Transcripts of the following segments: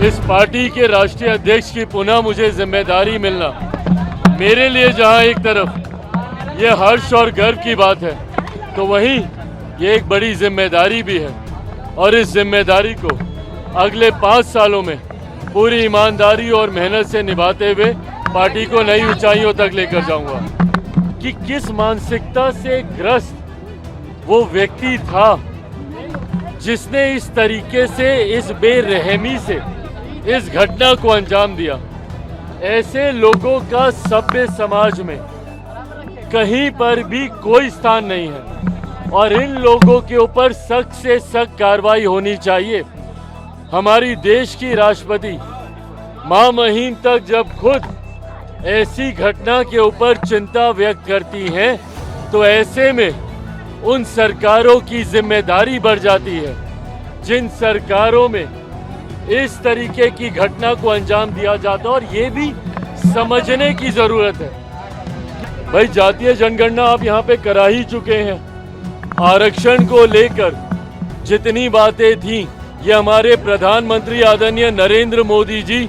इस पार्टी के राष्ट्रीय अध्यक्ष की पुनः मुझे जिम्मेदारी मिलना मेरे लिए जहां एक तरफ ये हर्ष और गर्व की बात है, तो वहीं ये एक बड़ी जिम्मेदारी भी है। और इस जिम्मेदारी को अगले 5 सालों में पूरी ईमानदारी और मेहनत से निभाते हुए पार्टी को नई ऊंचाइयों तक लेकर जाऊंगा। कि किस मानसिकता से ग्रस्त वो व्यक्ति था जिसने इस तरीके से, इस बेरहमी से इस घटना को अंजाम दिया। ऐसे लोगों का सभ्य समाज में कहीं पर भी कोई स्थान नहीं है और इन लोगों के ऊपर सख्त से सख्त कार्रवाई होनी चाहिए। हमारी देश की राष्ट्रपति मां महिम तक जब खुद ऐसी घटना के ऊपर चिंता व्यक्त करती हैं, तो ऐसे में उन सरकारों की जिम्मेदारी बढ़ जाती है जिन सरकारों में इस तरीके की घटना को अंजाम दिया जाता है। और ये भी समझने की जरूरत है भाई, जातीय जनगणना आप यहाँ पे करा ही चुके हैं। आरक्षण को लेकर जितनी बातें थी, ये हमारे प्रधानमंत्री आदरणीय नरेंद्र मोदी जी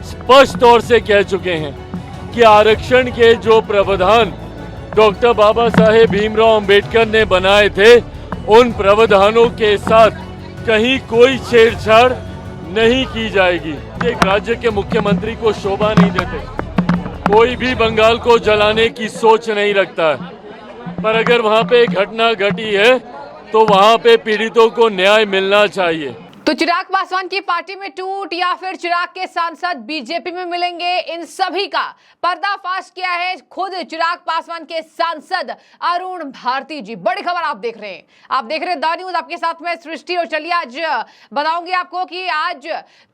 स्पष्ट तौर से कह चुके हैं कि आरक्षण के जो प्रावधान डॉक्टर बाबा साहेब भीमराव अंबेडकर ने बनाए थे, उन प्रावधानों के साथ कहीं कोई छेड़छाड़ नहीं की जाएगी। एक राज्य के मुख्यमंत्री को शोभा नहीं देते, कोई भी बंगाल को जलाने की सोच नहीं रखता है, पर अगर वहां पे एक घटना घटी है तो वहां पे पीड़ितों को न्याय मिलना चाहिए। तो चिराग पासवान की पार्टी में टूट या फिर चिराग के सांसद बीजेपी में मिलेंगे, इन सभी का पर्दाफाश किया है खुद चिराग पासवान के सांसद अरुण भारती जी। बड़ी खबर आप देख रहे हैं, द न्यूज, आपके साथ में सृष्टि। और चलिए आज बताऊंगी आपको कि आज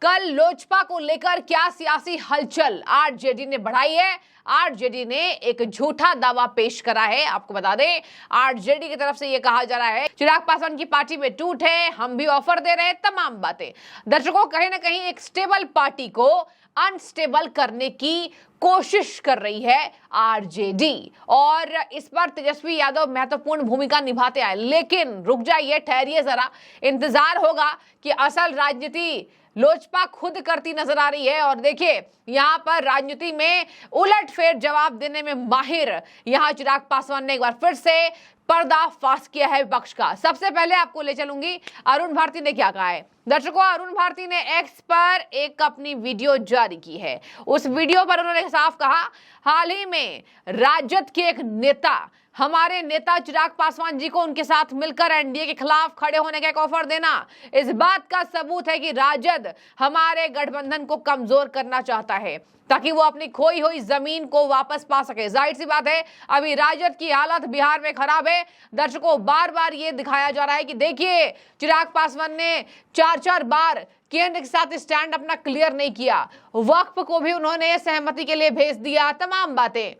कल लोजपा को लेकर क्या सियासी हलचल आरजेडी ने बढ़ाई है। आरजेडी ने एक झूठा दावा पेश करा है। आपको बता दें, आरजेडी की तरफ से यह कहा जा रहा है चिराग पासवान की पार्टी में टूट है, हम भी ऑफर दे रहे हैं, तमाम बातें। दर्शकों, कहीं ना कहीं एक स्टेबल पार्टी को अनस्टेबल करने की कोशिश कर रही है आरजेडी, और इस पर तेजस्वी यादव महत्वपूर्ण भूमिका निभाते आए। लेकिन रुक जाइए, ठहरिए जरा, इंतजार होगा कि असल राजनीति लोजपा खुद करती नजर आ रही है। और देखिए, यहां पर राजनीति में उलटफेर जवाब देने में माहिर यहां चिराग पासवान ने एक बार फिर से पर्दाफाश किया है विपक्ष का। सबसे पहले आपको ले चलूंगी अरुण भारती ने क्या कहा है। दर्शकों, अरुण भारती ने एक्स पर एक अपनी वीडियो जारी की है। उस वीडियो पर उन्होंने साफ कहा, हाल ही में राजद के एक नेता हमारे नेता चिराग पासवान जी को उनके साथ मिलकर एनडीए के खिलाफ खड़े होने का एक ऑफर देना इस बात का सबूत है कि राजद हमारे गठबंधन को कमजोर करना चाहता है ताकि वो अपनी खोई हुई जमीन को वापस पा सके। जाहिर सी बात है, अभी राजद की हालत बिहार में खराब है। दर्शकों, बार बार ये दिखाया जा रहा है कि देखिए, चिराग पासवान ने 4-4 बार केंद्र के साथ स्टैंड अपना क्लियर नहीं किया, वक्फ को भी उन्होंने सहमति के लिए भेज दिया, तमाम बातें।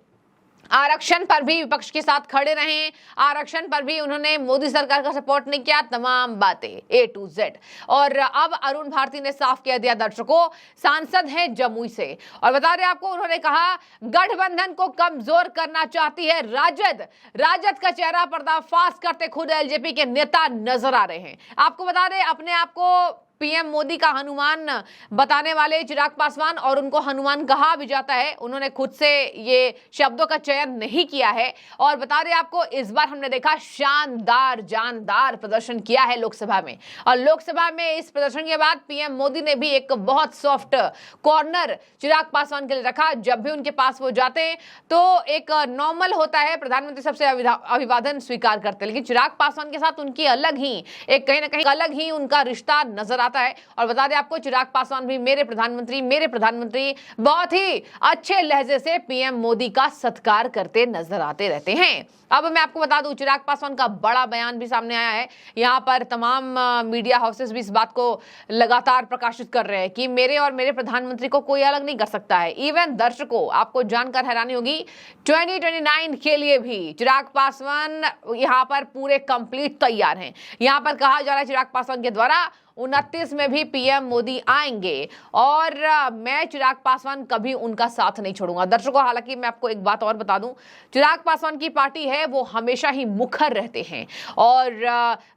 आरक्षण पर भी विपक्ष के साथ खड़े रहे, आरक्षण पर भी उन्होंने मोदी सरकार का सपोर्ट नहीं किया, तमाम बातें A to Z। और अब अरुण भारती ने साफ कह दिया, दर्शकों, सांसद हैं जमुई से, और बता रहे आपको, उन्होंने कहा गठबंधन को कमजोर करना चाहती है राजद। राजद का चेहरा पर्दाफाश करते खुद एलजेपी के नेता नजर आ रहे हैं। आपको बता दें, अपने आप को पीएम मोदी का हनुमान बताने वाले चिराग पासवान, और उनको हनुमान कहा भी जाता है, उन्होंने खुद से ये शब्दों का चयन नहीं किया है। और बता दें आपको, इस बार हमने देखा शानदार जानदार प्रदर्शन किया है लोकसभा में, और लोकसभा में इस प्रदर्शन के बाद पीएम मोदी ने भी एक बहुत सॉफ्ट कॉर्नर चिराग पासवान के लिए रखा। जब भी उनके पास वो जाते हैं तो एक नॉर्मल होता है, प्रधानमंत्री सबसे अभिवादन स्वीकार करते हैं, लेकिन चिराग पासवान के साथ उनकी अलग ही एक कहीं ना कहीं अलग ही उनका रिश्ता नजर आता है। और बता दें आपको, चिराग पासवान भी मेरे प्रधानमंत्री बहुत ही अच्छे लहजे से पीएम मोदी का सत्कार करते नजर आते रहते हैं। अब मैं आपको बता दूं, चिराग पासवान का बड़ा बयान भी सामने आया है। यहां पर तमाम मीडिया हाउसेस भी इस बात को लगातार प्रकाशित कर रहे हैं कि मेरे और मेरे प्रधानमंत्री को कोई अलग नहीं कर सकता है। इवन दर्शकों, आपको जानकर हैरानी होगी, 2029 के लिए भी चिराग पासवान यहां पर पूरे कंप्लीट तैयार हैं। यहां पर कहा जा रहा है चिराग पासवान के द्वारा, 2029 में भी पीएम मोदी आएंगे और मैं चिराग पासवान कभी उनका साथ नहीं छोड़ूंगा। दर्शकों, हालांकि मैं आपको एक बात और बता दूं, चिराग पासवान की पार्टी है वो हमेशा ही मुखर रहते हैं और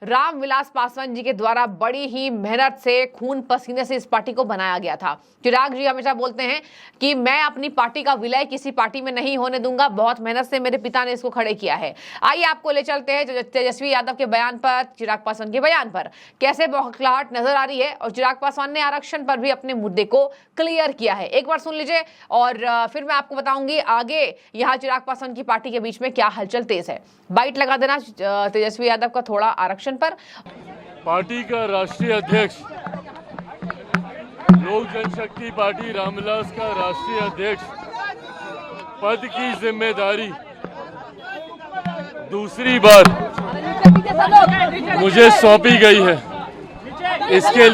रामविलास पासवान जी के द्वारा बड़ी ही मेहनत से खून पसीने से इस पार्टी को बनाया गया था। चिराग जी हमेशा बोलते हैं कि मैं अपनी पार्टी का विलय किसी पार्टी में नहीं होने दूंगा, बहुत मेहनत से मेरे पिता ने इसको खड़े किया है। आइए आपको ले चलते हैं तेजस्वी यादव के बयान पर, चिराग पासवान के बयान पर कैसे बौखलाहट नजर आ रही है और चिराग पासवान ने आरक्षण पर भी अपने मुद्दे को क्लियर किया है। एक बार सुन लीजिए और फिर मैं आपको बताऊंगी आगे यहाँ चिराग पासवान की पार्टी के बीच में क्या हलचल तेज है। बाइट लगा देना तेजस्वी यादव का थोड़ा आरक्षण पर। पार्टी का राष्ट्रीय अध्यक्ष, लोक जनशक्ति पार्टी रामविलास का राष्ट्रीय अध्यक्ष पद की जिम्मेदारी दूसरी बार मुझे सौंपी गई है। इसके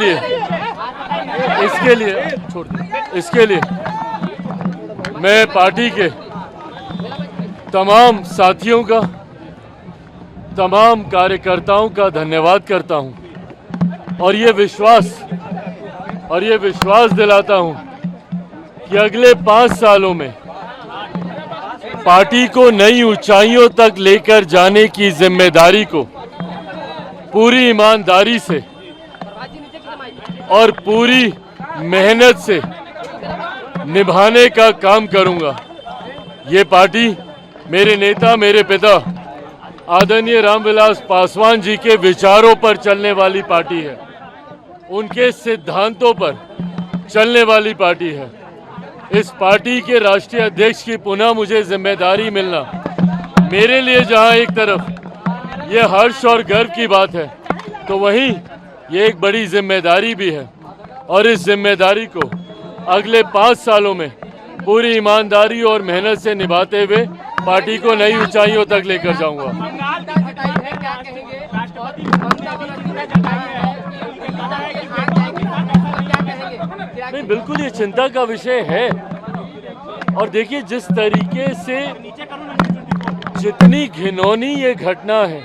लिए मैं पार्टी के तमाम साथियों का, तमाम कार्यकर्ताओं का धन्यवाद करता हूं और ये विश्वास दिलाता हूं कि अगले 5 सालों में पार्टी को नई ऊंचाइयों तक लेकर जाने की जिम्मेदारी को पूरी ईमानदारी से और पूरी मेहनत से निभाने का काम करूंगा। ये पार्टी मेरे नेता, मेरे पिता आदरणीय रामविलास पासवान जी के विचारों पर चलने वाली पार्टी है, उनके सिद्धांतों पर चलने वाली पार्टी है। इस पार्टी के राष्ट्रीय अध्यक्ष की पुनः मुझे जिम्मेदारी मिलना मेरे लिए जहां एक तरफ ये हर्ष और गर्व की बात है, तो वहीं ये एक बड़ी जिम्मेदारी भी है और इस जिम्मेदारी को अगले 5 सालों में पूरी ईमानदारी और मेहनत से निभाते हुए पार्टी को नई ऊंचाइयों तक लेकर जाऊंगा। नहीं, बिल्कुल ये चिंता का विषय है और देखिए जिस तरीके से, जितनी घिनौनी ये घटना है,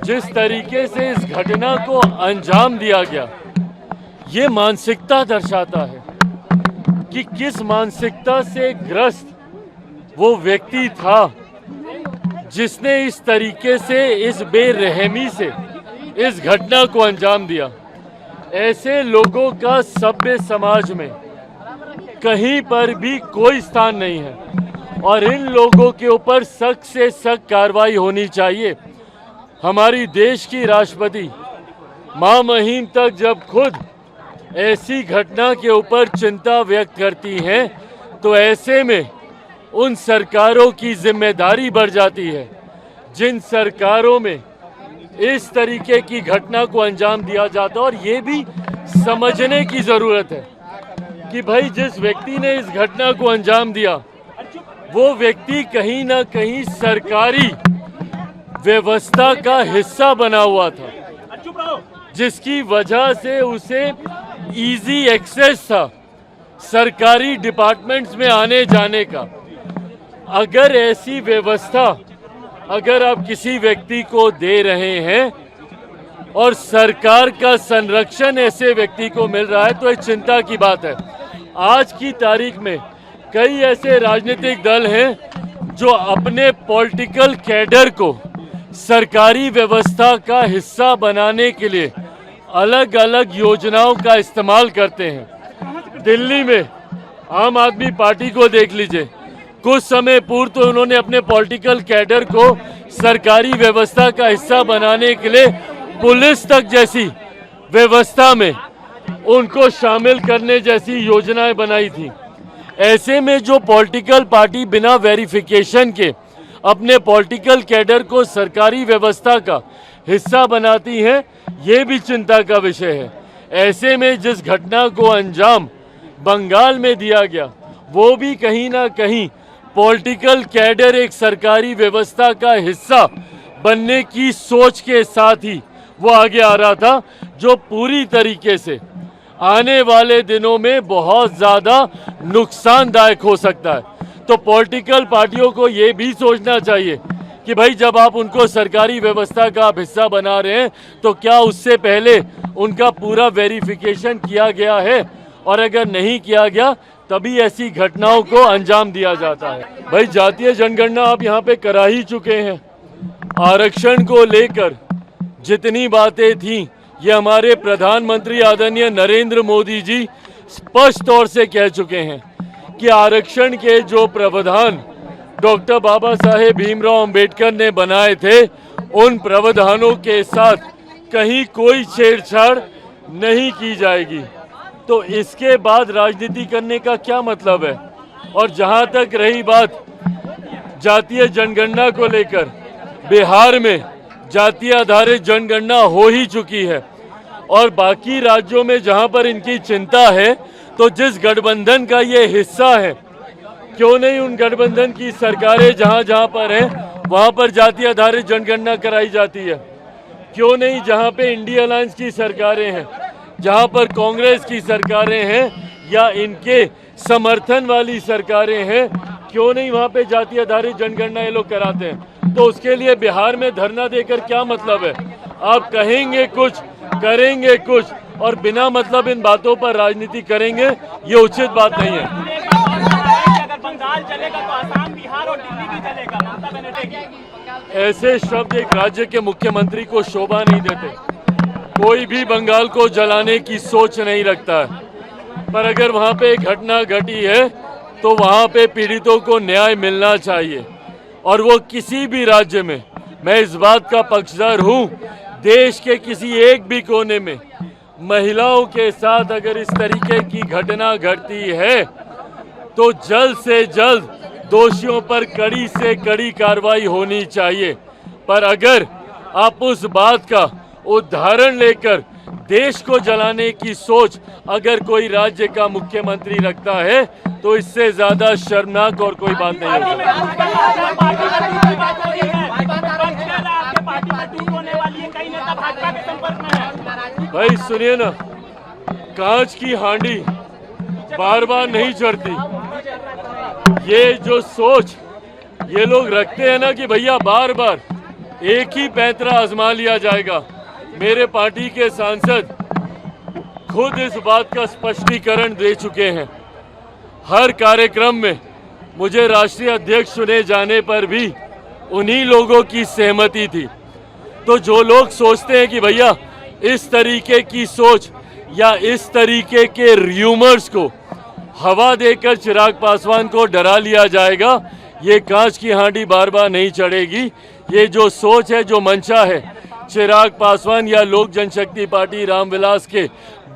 जिस तरीके से इस घटना को अंजाम दिया गया, ये मानसिकता दर्शाता है कि किस मानसिकता से ग्रस्त वो व्यक्ति था जिसने इस तरीके से, इस बेरहमी से इस घटना को अंजाम दिया। ऐसे लोगों का सभ्य समाज में कहीं पर भी कोई स्थान नहीं है और इन लोगों के ऊपर सख्त से सख्त कार्रवाई होनी चाहिए। हमारी देश की राष्ट्रपति मां महिम तक जब खुद ऐसी घटना के ऊपर चिंता व्यक्त करती हैं, तो ऐसे में उन सरकारों की जिम्मेदारी बढ़ जाती है जिन सरकारों में इस तरीके की घटना को अंजाम दिया जाता है। और ये भी समझने की जरूरत है कि भाई जिस व्यक्ति ने इस घटना को अंजाम दिया, वो व्यक्ति कहीं ना कहीं सरकारी व्यवस्था का हिस्सा बना हुआ था, जिसकी वजह से उसे इजी एक्सेस था सरकारी डिपार्टमेंट्स में आने जाने का। अगर ऐसी व्यवस्था अगर आप किसी व्यक्ति को दे रहे हैं और सरकार का संरक्षण ऐसे व्यक्ति को मिल रहा है, तो एक चिंता की बात है। आज की तारीख में कई ऐसे राजनीतिक दल हैं जो अपने पॉलिटिकल कैडर को सरकारी व्यवस्था का हिस्सा बनाने के लिए अलग अलग योजनाओं का इस्तेमाल करते हैं। दिल्ली में आम आदमी पार्टी को देख लीजिए, कुछ समय पूर्व तो उन्होंने अपने पॉलिटिकल कैडर को सरकारी व्यवस्था का हिस्सा बनाने के लिए पुलिस तक जैसी व्यवस्था में उनको शामिल करने जैसी योजनाएं बनाई थी। ऐसे में जो पॉलिटिकल पार्टी बिना वेरिफिकेशन के अपने पॉलिटिकल कैडर को सरकारी व्यवस्था का हिस्सा बनाती हैं, ये भी चिंता का विषय है। ऐसे में जिस घटना को अंजाम बंगाल में दिया गया, वो भी कहीं ना कहीं पॉलिटिकल कैडर एक सरकारी व्यवस्था का हिस्सा बनने की सोच के साथ ही वो आगे आ रहा था, जो पूरी तरीके से आने वाले दिनों में बहुत ज़्यादा नुकसानदायक हो सकता है। तो पॉलिटिकल पार्टियों को ये भी सोचना चाहिए कि भाई जब आप उनको सरकारी व्यवस्था का आप हिस्सा बना रहे हैं तो क्या उससे पहले उनका पूरा वेरिफिकेशन किया गया है, और अगर नहीं किया गया तभी ऐसी घटनाओं को अंजाम दिया जाता है। भाई जातीय जनगणना आप यहाँ पे करा ही चुके हैं। आरक्षण को लेकर जितनी बातें थी ये हमारे प्रधानमंत्री आदरणीय नरेंद्र मोदी जी स्पष्ट तौर से कह चुके हैं कि आरक्षण के जो प्रावधान डॉक्टर बाबा साहेब भीमराव अंबेडकर ने बनाए थे उन प्रावधानों के साथ कहीं कोई छेड़छाड़ नहीं की जाएगी। तो इसके बाद राजनीति करने का क्या मतलब है। और जहां तक रही बात जातीय जनगणना को लेकर, बिहार में जातीय आधारित जनगणना हो ही चुकी है और बाकी राज्यों में जहां पर इनकी चिंता है तो जिस गठबंधन का ये हिस्सा है, क्यों नहीं उन गठबंधन की सरकारें जहां जहां पर हैं वहां पर जातीय आधारित जनगणना कराई जाती है। क्यों नहीं जहां पे इंडिया अलायंस की सरकारें हैं, जहां पर कांग्रेस की सरकारें हैं या इनके समर्थन वाली सरकारें हैं, क्यों नहीं वहां पे जातीय आधारित जनगणना ये लोग कराते हैं। तो उसके लिए बिहार में धरना देकर क्या मतलब है। आप कहेंगे कुछ, करेंगे कुछ और बिना मतलब इन बातों पर राजनीति करेंगे, ये उचित बात नहीं है। अगर बंगाल चलेगा तो आसाम, बिहार और दिल्ली भी चलेगा। ममता बनर्जी की ऐसे शब्द एक राज्य के मुख्यमंत्री को शोभा नहीं देते। कोई भी बंगाल को जलाने की सोच नहीं रखता है, पर अगर वहां पे एक घटना घटी है तो वहां पे पीड़ितों को न्याय मिलना चाहिए और वो किसी भी राज्य में। मैं इस बात का पक्षधर हूं, देश के किसी एक भी कोने में महिलाओं के साथ अगर इस तरीके की घटना घटती है तो जल्द से जल्द दोषियों पर कड़ी से कड़ी कार्रवाई होनी चाहिए। पर अगर आप उस बात का उदाहरण लेकर देश को जलाने की सोच अगर कोई राज्य का मुख्यमंत्री रखता है तो इससे ज्यादा शर्मनाक और कोई बात नहीं हो सकती। भाई सुनिए ना, कांच की हांडी बार बार नहीं चढ़ती। ये जो सोच ये लोग रखते हैं ना कि भैया बार बार एक ही पैंतरा आजमा लिया जाएगा। मेरे पार्टी के सांसद खुद इस बात का स्पष्टीकरण दे चुके हैं। हर कार्यक्रम में मुझे राष्ट्रीय अध्यक्ष चुने जाने पर भी उन्हीं लोगों की सहमति थी। तो जो लोग सोचते हैं कि भैया इस तरीके की सोच या इस तरीके के र्यूमर्स को हवा देकर चिराग पासवान को डरा लिया जाएगा, ये कांच की हांडी बार बार नहीं चढ़ेगी। ये जो सोच है, जो मंशा है चिराग पासवान या लोक जनशक्ति पार्टी रामविलास के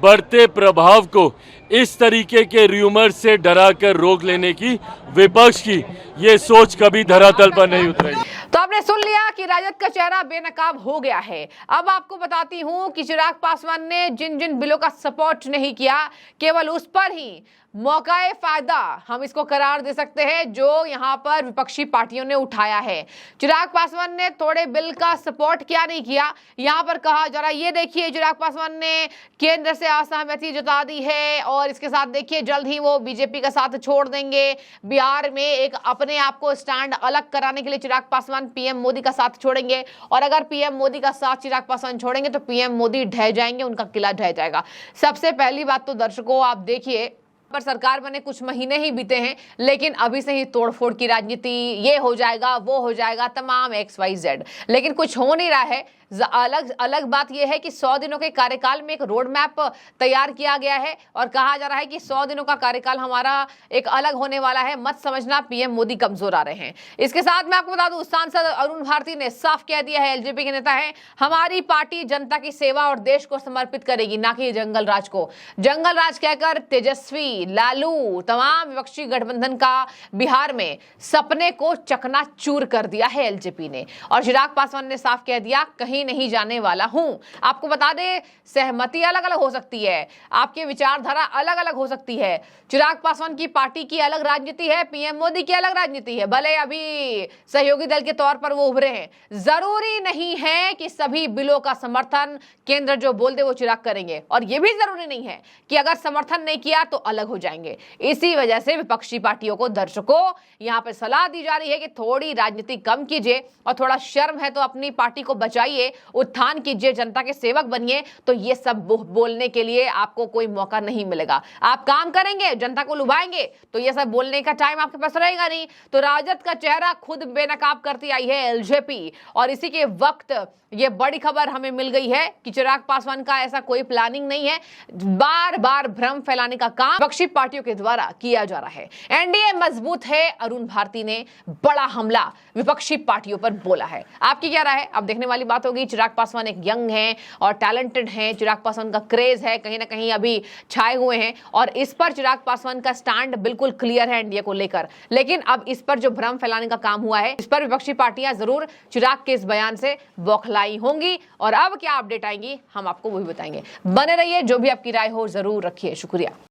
बढ़ते प्रभाव को इस तरीके के र्यूमर से डराकर रोक लेने की, विपक्ष की ये सोच कभी धरातल पर नहीं उतरेगी। तो आपने सुन लिया कि राजद का चेहरा बेनकाब हो गया है। अब आपको बताती हूं कि चिराग पासवान ने जिन जिन बिलों का सपोर्ट नहीं किया, केवल उस पर ही मौकाए फायदा हम इसको करार दे सकते हैं जो यहां पर विपक्षी पार्टियों ने उठाया है। चिराग पासवान ने थोड़े बिल का सपोर्ट क्या नहीं किया, यहां पर कहा जा रहा है ये देखिए चिराग पासवान ने केंद्र से असहमति जता दी है और इसके साथ देखिए जल्द ही वो बीजेपी का साथ छोड़ देंगे। बिहार में एक अपने आप को स्टैंड अलग कराने के लिए चिराग पासवान पीएम मोदी का साथ छोड़ेंगे और अगर पीएम मोदी का साथ चिराग पासवान छोड़ेंगे तो पीएम मोदी ढह जाएंगे, उनका किला ढह जाएगा। सबसे पहली बात तो दर्शकों आप देखिए, पर सरकार बने कुछ महीने ही बीते हैं लेकिन अभी से ही तोड़फोड़ की राजनीति, ये हो जाएगा वो हो जाएगा, तमाम XYZ, लेकिन कुछ हो नहीं रहा है। अलग बात यह है कि 100 दिनों के कार्यकाल में एक रोड मैप तैयार किया गया है और कहा जा रहा है कि 100 दिनों का कार्यकाल हमारा एक अलग होने वाला है। मत समझना पीएम मोदी कमजोर आ रहे हैं। इसके साथ मैं आपको बता दूं, सांसद अरुण भारती ने साफ कह दिया है, एलजेपी के नेता है, हमारी पार्टी जनता की सेवा और देश को समर्पित करेगी, ना कि जंगल राज को। जंगल राज कहकर तेजस्वी, लालू, तमाम विपक्षी गठबंधन का बिहार में सपने को चकनाचूर कर दिया है एलजेपी ने। और चिराग पासवान ने साफ कह दिया, कहीं कहीं नहीं जाने वाला हूं। आपको बता दें, सहमति अलग अलग हो सकती है, आपकी विचारधारा अलग अलग हो सकती है। चिराग पासवान की पार्टी की अलग राजनीति है, पीएम मोदी की अलग राजनीति है, भले अभी सहयोगी दल के तौर पर वो उभरे हैं। जरूरी नहीं है कि सभी बिलों का समर्थन केंद्र जो बोल दे वो चिराग करेंगे, और ये भी जरूरी नहीं है कि अगर समर्थन नहीं किया तो अलग हो जाएंगे। इसी वजह से विपक्षी पार्टियों को, दर्शकों, यहां पे सलाह दी जा रही है कि थोड़ी राजनीति कम कीजिए और थोड़ा शर्म है तो अपनी पार्टी को बचाइए, उत्थान कीजिए, जनता के सेवक बनिए, तो ये सब बोलने के लिए आपको कोई मौका नहीं मिलेगा। आप काम करेंगे, जनता को लुभाएंगे, तो ये सब बोलने का टाइम आपके पास रहेगा नहीं। तो राजद का चेहरा खुद बेनकाब करती आई है एलजेपी, और इसी के वक्त ये बड़ी खबर हमें मिल गई है कि चिराग पासवान का ऐसा कोई प्लानिंग नहीं है। बार बार भ्रम फैलाने का काम विपक्षी पार्टियों के द्वारा किया जा रहा है। एनडीए मजबूत है, अरुण भारती ने बड़ा हमला विपक्षी पार्टियों पर बोला है। आपकी क्या राय है? अब देखने वाली बात होगी। चिराग पासवान एक यंग है और टैलेंटेड है, चिराग पासवान का क्रेज है, कहीं ना कहीं अभी छाए हुए हैं, और इस पर चिराग पासवान का स्टैंड बिल्कुल क्लियर है एनडीए को लेकर। लेकिन अब इस पर जो भ्रम फैलाने का काम हुआ है, इस पर विपक्षी पार्टियां जरूर चिराग के इस बयान से बौखलाई होंगी, और अब क्या अपडेट आएंगी हम आपको वही बताएंगे। बने रहिए, जो भी आपकी राय हो जरूर रखिए। शुक्रिया।